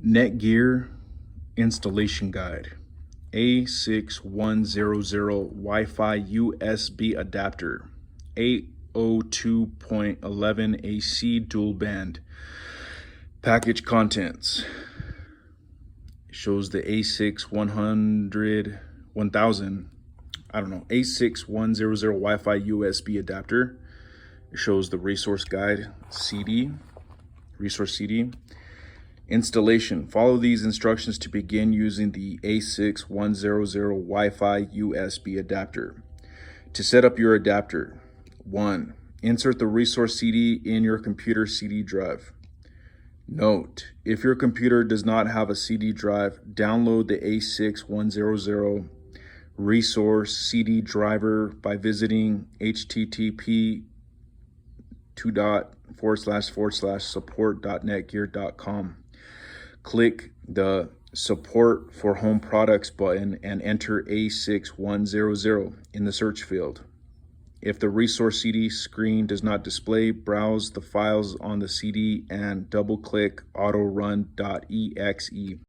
Netgear Installation Guide. A6100 Wi-Fi USB Adapter. 802.11 AC Dual Band. Package contents. It shows the A6100 Wi-Fi USB adapter. It shows the resource guide resource CD. Installation. Follow these instructions to begin using the A6100 Wi-Fi USB adapter. To set up your adapter, 1. Insert the resource CD in your computer CD drive. Note, if your computer does not have a CD drive, download the A6100 resource CD driver by visiting http://support.netgear.com. Click the Support for Home Products button and enter A6100 in the search field. If the resource CD screen does not display, browse the files on the CD and double-click autorun.exe.